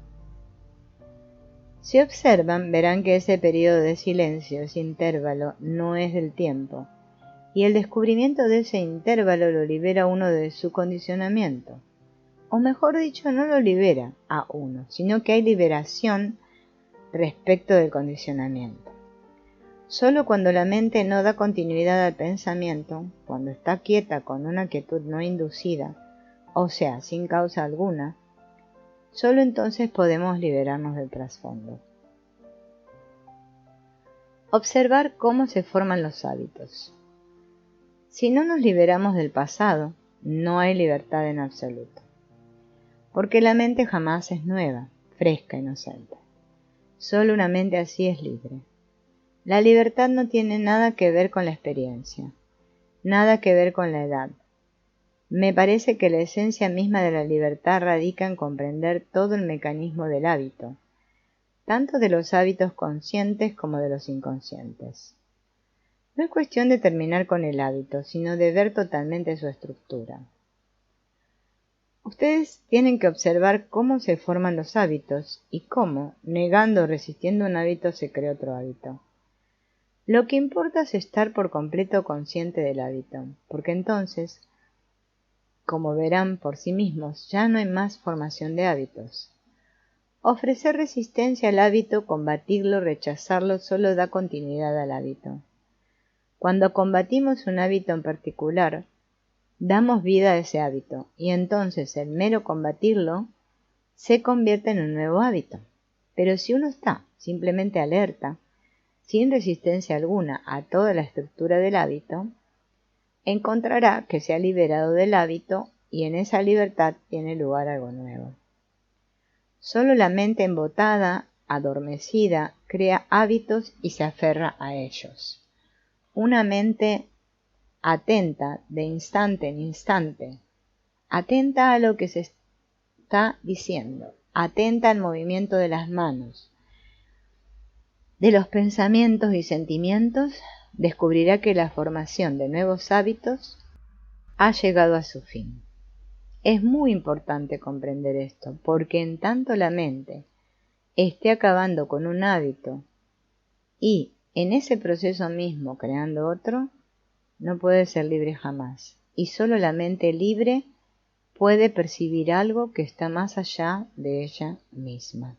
A: Si observan, verán que ese período de silencio, ese intervalo, no es del tiempo, y el descubrimiento de ese intervalo lo libera a uno de su condicionamiento. O mejor dicho, no lo libera a uno, sino que hay liberación respecto del condicionamiento. Solo cuando la mente no da continuidad al pensamiento, cuando está quieta con una quietud no inducida, o sea, sin causa alguna, solo entonces podemos liberarnos del trasfondo. Observar cómo se forman los hábitos. Si no nos liberamos del pasado, no hay libertad en absoluto. Porque la mente jamás es nueva, fresca, inocente. Solo una mente así es libre. La libertad no tiene nada que ver con la experiencia, nada que ver con la edad. Me parece que la esencia misma de la libertad radica en comprender todo el mecanismo del hábito, tanto de los hábitos conscientes como de los inconscientes. No es cuestión de terminar con el hábito, sino de ver totalmente su estructura. Ustedes tienen que observar cómo se forman los hábitos y cómo, negando o resistiendo un hábito, se crea otro hábito. Lo que importa es estar por completo consciente del hábito, porque entonces, como verán por sí mismos, ya no hay más formación de hábitos. Ofrecer resistencia al hábito, combatirlo, rechazarlo, solo da continuidad al hábito. Cuando combatimos un hábito en particular, damos vida a ese hábito, y entonces el mero combatirlo se convierte en un nuevo hábito. Pero si uno está simplemente alerta, sin resistencia alguna a toda la estructura del hábito, encontrará que se ha liberado del hábito y en esa libertad tiene lugar algo nuevo. Solo la mente embotada, adormecida, crea hábitos y se aferra a ellos. Una mente atenta de instante en instante, atenta a lo que se está diciendo, atenta al movimiento de las manos, de los pensamientos y sentimientos, descubrirá que la formación de nuevos hábitos ha llegado a su fin. Es muy importante comprender esto, porque en tanto la mente esté acabando con un hábito y en ese proceso mismo creando otro, no puede ser libre jamás. Y solo la mente libre puede percibir algo que está más allá de ella misma.